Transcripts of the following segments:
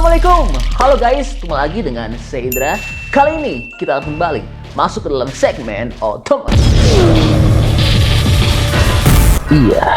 Assalamualaikum, halo guys, ketemu lagi dengan saya Indra. Kali ini kita akan kembali masuk ke dalam segmen otomotif. Iya,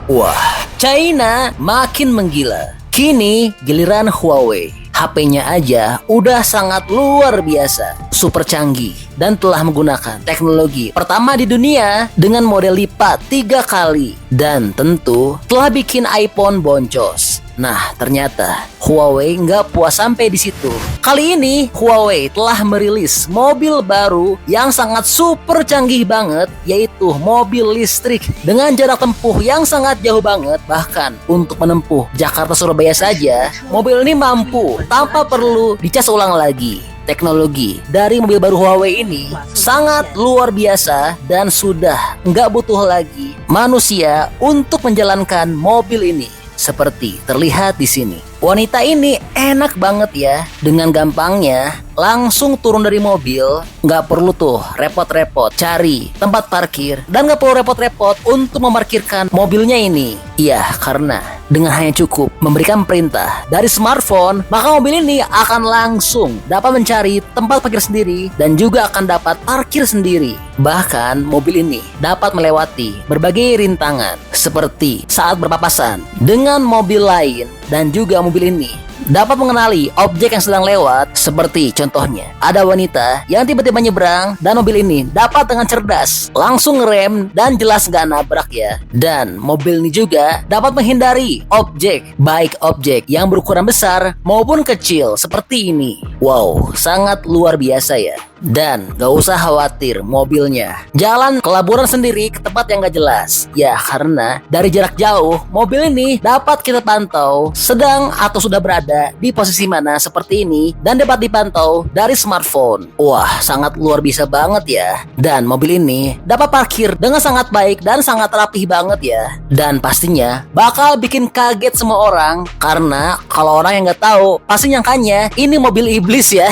wah, China makin menggila. Kini giliran Huawei. HP-nya aja udah sangat luar biasa, super canggih, dan telah menggunakan teknologi pertama di dunia dengan model lipat 3 kali. Dan tentu telah bikin iPhone boncos. Nah, ternyata Huawei nggak puas sampai di situ. Kali ini Huawei telah merilis mobil baru yang sangat super canggih banget, yaitu mobil listrik dengan jarak tempuh yang sangat jauh banget. Bahkan untuk menempuh Jakarta-Surabaya saja, mobil ini mampu tanpa perlu dicas ulang lagi. Teknologi dari mobil baru Huawei ini sangat luar biasa dan sudah nggak butuh lagi manusia untuk menjalankan mobil ini. Seperti terlihat di sini. Wanita ini enak banget ya. Dengan gampangnya langsung turun dari mobil. Nggak perlu tuh repot-repot cari tempat parkir. Dan nggak perlu repot-repot untuk memarkirkan mobilnya ini. Iya, karena dengan hanya cukup memberikan perintah dari smartphone, maka mobil ini akan langsung dapat mencari tempat parkir sendiri dan juga akan dapat parkir sendiri. Bahkan mobil ini dapat melewati berbagai rintangan seperti saat berpapasan dengan mobil lain, dan juga mobil ini dapat mengenali objek yang sedang lewat. Seperti contohnya ada wanita yang tiba-tiba nyebrang dan mobil ini dapat dengan cerdas langsung ngerem dan jelas gak nabrak ya. Dan mobil ini juga dapat menghindari objek, baik objek yang berukuran besar maupun kecil seperti ini. Wow, sangat luar biasa ya. Dan gak usah khawatir mobilnya jalan kelaburan sendiri ke tempat yang gak jelas. Ya, karena dari jarak jauh mobil ini dapat kita pantau sedang atau sudah berada di posisi mana seperti ini, dan dapat dipantau dari smartphone. Wah, sangat luar biasa banget ya. Dan mobil ini dapat parkir dengan sangat baik dan sangat rapih banget ya. Dan pastinya bakal bikin kaget semua orang, karena kalau orang yang gak tahu pasti nyangkanya ini mobil iblis ya.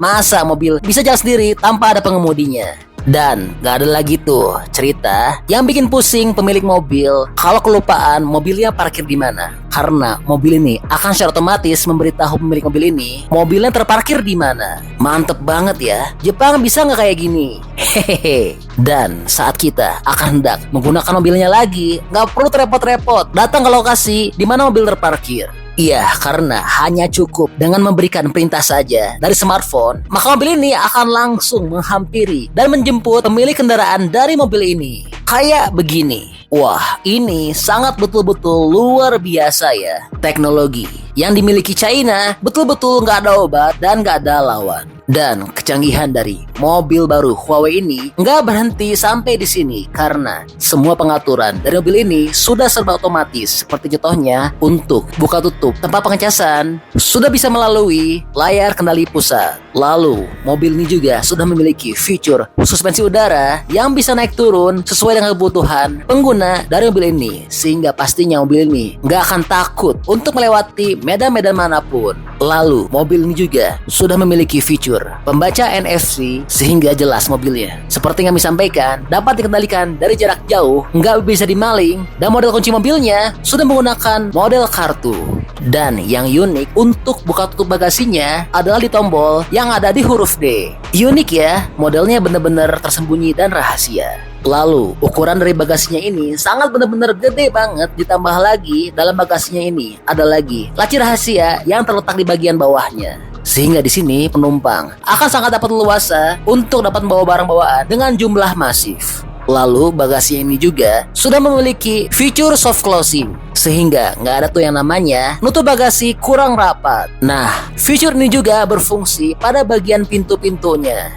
Masa mobil bisa jalan sendiri tanpa ada pengemudinya? Dan gak ada lagi tuh cerita yang bikin pusing pemilik mobil kalau kelupaan mobilnya parkir di mana. Karena mobil ini akan secara otomatis memberitahu pemilik mobil ini mobilnya terparkir di mana. Mantep banget ya. Jepang bisa nggak kayak gini? Hehehe. Dan saat kita akan hendak menggunakan mobilnya lagi, nggak perlu repot-repot datang ke lokasi di mana mobil terparkir. Iya, karena hanya cukup dengan memberikan perintah saja dari smartphone, maka mobil ini akan langsung menghampiri dan menjemput pemilik kendaraan dari mobil ini. Kayak begini. Wah, ini sangat betul-betul luar biasa ya. Teknologi yang dimiliki China betul-betul nggak ada obat dan nggak ada lawan. Dan kecanggihan dari mobil baru Huawei ini nggak berhenti sampai di sini, karena semua pengaturan dari mobil ini sudah serba otomatis. Seperti contohnya untuk buka tutup tempat pengecasan sudah bisa melalui layar kendali pusat. Lalu mobil ini juga sudah memiliki fitur suspensi udara yang bisa naik turun sesuai dengan kebutuhan pengguna dari mobil ini, sehingga pastinya mobil ini nggak akan takut untuk melewati medan-medan manapun. Lalu mobil ini juga sudah memiliki fitur pembaca NFC sehingga jelas mobilnya. Seperti yang kami sampaikan, dapat dikendalikan dari jarak jauh, nggak bisa dimaling, dan model kunci mobilnya sudah menggunakan model kartu. Dan yang unik untuk buka tutup bagasinya adalah di tombol yang ada di huruf D. Unik ya, modelnya benar-benar tersembunyi dan rahasia. Lalu ukuran dari bagasinya ini sangat benar-benar gede banget. Ditambah lagi dalam bagasinya ini ada lagi laci rahasia yang terletak di bagian bawahnya, sehingga di sini penumpang akan sangat dapat leluasa untuk dapat membawa barang bawaan dengan jumlah masif. Lalu bagasinya ini juga sudah memiliki fitur soft closing, sehingga nggak ada tuh yang namanya nutup bagasi kurang rapat. Nah, fitur ini juga berfungsi pada bagian pintu-pintunya.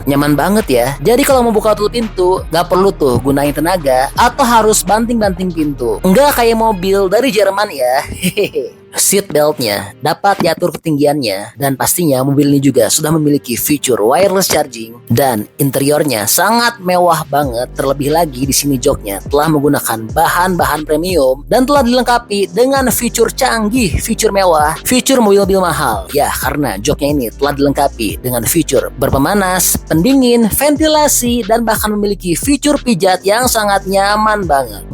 Nyaman banget ya. Jadi kalau mau buka tutup pintu, nggak perlu tuh gunain tenaga atau harus banting-banting pintu. Nggak kayak mobil dari Jerman ya. Hehehe. Seat beltnya dapat diatur ketinggiannya, dan pastinya mobil ini juga sudah memiliki fitur wireless charging, dan interiornya sangat mewah banget. Terlebih lagi di sini joknya telah menggunakan bahan-bahan premium dan telah dilengkapi dengan fitur canggih, fitur mewah, fitur mobil-mobil mahal. Ya, karena joknya ini telah dilengkapi dengan fitur berpemanas, pendingin, ventilasi, dan bahkan memiliki fitur pijat yang sangat nyaman banget.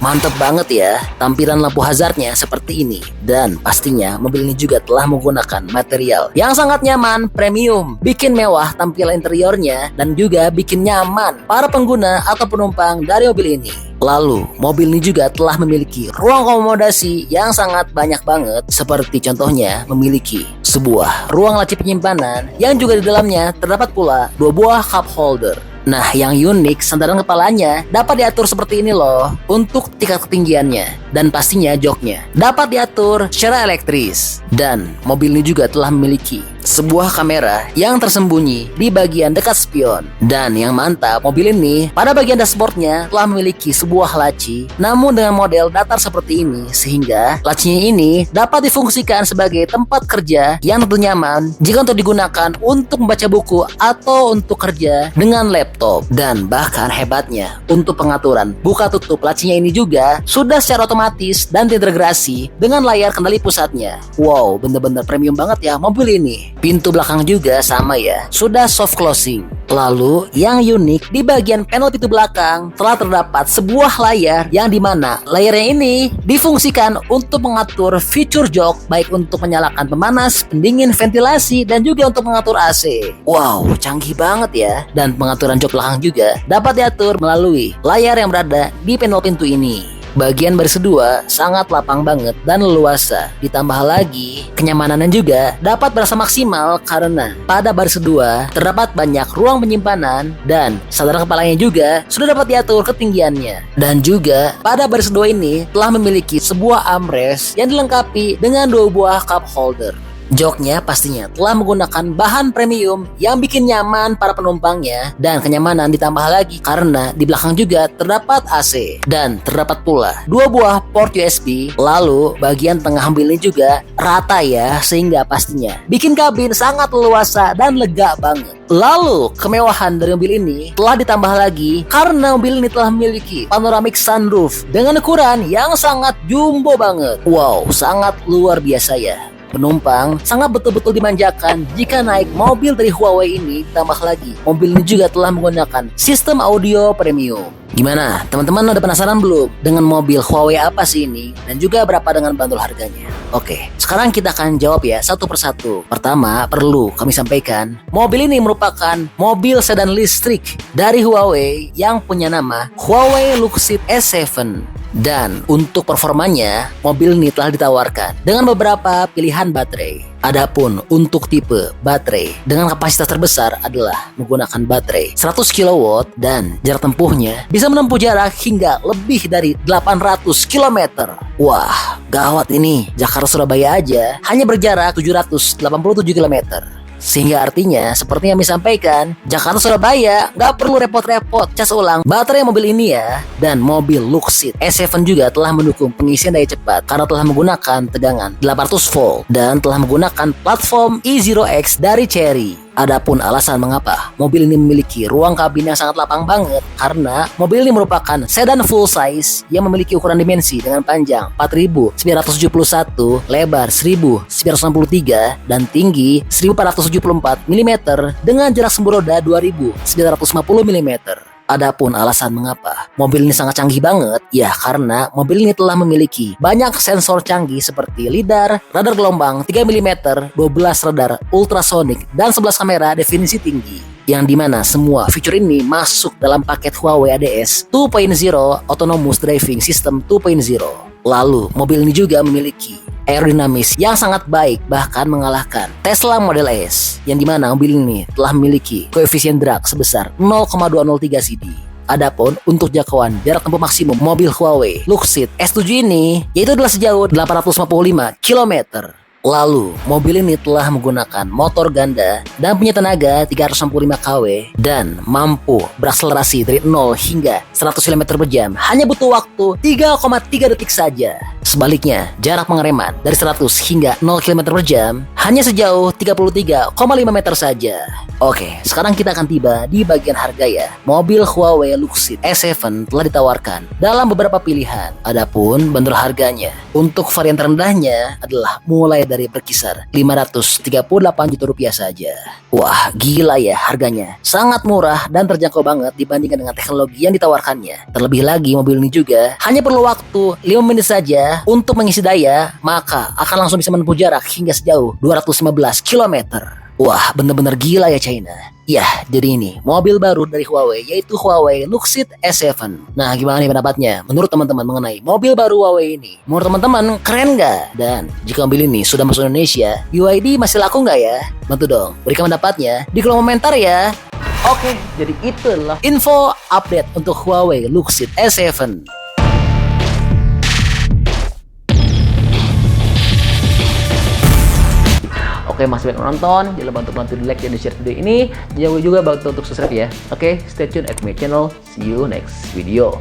Mantep banget ya, tampilan lampu hazardnya seperti ini. Dan pastinya mobil ini juga telah menggunakan material yang sangat nyaman, premium, bikin mewah tampilan interiornya, dan juga bikin nyaman para pengguna atau penumpang dari mobil ini. Lalu, mobil ini juga telah memiliki ruang akomodasi yang sangat banyak banget, seperti contohnya memiliki sebuah ruang laci penyimpanan yang juga di dalamnya terdapat pula 2 buah cup holder. Nah, yang unik, sandaran kepalanya dapat diatur seperti ini loh untuk tingkat ketinggiannya, dan pastinya joknya dapat diatur secara elektris. Dan mobil ini juga telah memiliki sebuah kamera yang tersembunyi di bagian dekat spion. Dan yang mantap, mobil ini pada bagian dashboardnya telah memiliki sebuah laci, namun dengan model datar seperti ini, sehingga lacinya ini dapat difungsikan sebagai tempat kerja yang tentu nyaman jika untuk digunakan untuk membaca buku atau untuk kerja dengan laptop. Dan bahkan hebatnya, untuk pengaturan buka tutup lacinya ini juga sudah secara otomatis dan terintegrasi dengan layar kendali pusatnya. Wow, bener-bener premium banget ya mobil ini. Pintu belakang juga sama ya, sudah soft closing. Lalu yang unik, di bagian panel pintu belakang telah terdapat sebuah layar yang dimana layarnya ini difungsikan untuk mengatur fitur jok, baik untuk menyalakan pemanas, pendingin, ventilasi, dan juga untuk mengatur AC. Wow, canggih banget ya. Dan pengaturan jok belakang juga dapat diatur melalui layar yang berada di panel pintu ini. Bagian baris kedua sangat lapang banget dan leluasa. Ditambah lagi, kenyamanannya juga dapat berasa maksimal karena pada baris kedua terdapat banyak ruang penyimpanan dan sandaran kepalanya juga sudah dapat diatur ketinggiannya. Dan juga pada baris kedua ini telah memiliki sebuah armrest yang dilengkapi dengan 2 buah cup holder. Joknya pastinya telah menggunakan bahan premium yang bikin nyaman para penumpangnya, dan kenyamanan ditambah lagi karena di belakang juga terdapat AC dan terdapat pula 2 buah port USB. Lalu bagian tengah mobil ini juga rata ya, sehingga pastinya bikin kabin sangat leluasa dan lega banget. Lalu kemewahan dari mobil ini telah ditambah lagi karena mobil ini telah memiliki panoramic sunroof dengan ukuran yang sangat jumbo banget. Wow, sangat luar biasa ya. Penumpang sangat betul-betul dimanjakan jika naik mobil dari Huawei ini. Tambah lagi, mobil ini juga telah menggunakan sistem audio premium. Gimana? Teman-teman udah penasaran belum dengan mobil Huawei apa sih ini? Dan juga berapa dengan bandrol harganya? Oke, sekarang kita akan jawab ya satu persatu. Pertama, perlu kami sampaikan, mobil ini merupakan mobil sedan listrik dari Huawei yang punya nama Huawei Luxeed S7. Dan untuk performanya, mobil ini telah ditawarkan dengan beberapa pilihan baterai. Adapun untuk tipe baterai dengan kapasitas terbesar adalah menggunakan baterai 100 kW dan jarak tempuhnya bisa menempuh jarak hingga lebih dari 800 km. Wah, gawat ini. Jakarta Surabaya aja hanya berjarak 787 km. Sehingga artinya, seperti yang kami sampaikan, Jakarta Surabaya nggak perlu repot-repot cas ulang baterai mobil ini ya. Dan mobil Luxeed S7 juga telah mendukung pengisian daya cepat karena telah menggunakan tegangan 800 volt dan telah menggunakan platform E0X dari Chery. Adapun alasan mengapa mobil ini memiliki ruang kabin yang sangat lapang banget, karena mobil ini merupakan sedan full size yang memiliki ukuran dimensi dengan panjang 4.971, lebar 1.963, dan tinggi 1.474 mm dengan jarak sumbu roda 2.950 mm. Adapun alasan mengapa mobil ini sangat canggih banget, ya karena mobil ini telah memiliki banyak sensor canggih seperti lidar, radar gelombang 3 mm, 12 radar ultrasonik, dan 11 kamera definisi tinggi. Yang dimana semua fitur ini masuk dalam paket Huawei ADS 2.0 Autonomous Driving System 2.0. Lalu mobil ini juga memiliki aerodinamis yang sangat baik, bahkan mengalahkan Tesla Model S, yang dimana mobil ini telah memiliki koefisien drag sebesar 0,203 CD. Adapun untuk jangkauan jarak tempuh maksimum mobil Huawei Luxeed S7 ini yaitu adalah sejauh 855 km. Lalu, mobil ini telah menggunakan motor ganda dan punya tenaga 365 kW dan mampu berakselerasi dari 0 hingga 100 km per jam hanya butuh waktu 3,3 detik saja. Sebaliknya, jarak pengereman dari 100 hingga 0 km per jam hanya sejauh 33,5 meter saja. Oke, sekarang kita akan tiba di bagian harga ya. Mobil Huawei Luxit S7 telah ditawarkan dalam beberapa pilihan. Adapun bandrol harganya untuk varian terendahnya adalah mulai dari berkisar 538 juta rupiah saja. Wah, gila ya harganya. Sangat murah dan terjangkau banget dibandingkan dengan teknologi yang ditawarkannya. Terlebih lagi mobil ini juga hanya perlu waktu 5 menit saja untuk mengisi daya, maka akan langsung bisa menempuh jarak hingga sejauh 215 km. Wah, bener-bener gila ya China. Ya, jadi ini mobil baru dari Huawei, yaitu Huawei Luxit S7. Nah, gimana nih pendapatnya menurut teman-teman mengenai mobil baru Huawei ini? Menurut teman-teman, keren nggak? Dan jika mobil ini sudah masuk Indonesia, UID masih laku nggak ya? Bantu dong, berikan pendapatnya di kolom komentar ya. Oke, jadi itulah info update untuk Huawei Luxit S7. Oke, masih banyak nonton, jangan lupa untuk bantu di like dan di share video ini. Jangan lupa juga bantu untuk subscribe ya. Oke, stay tune at my channel. See you next video.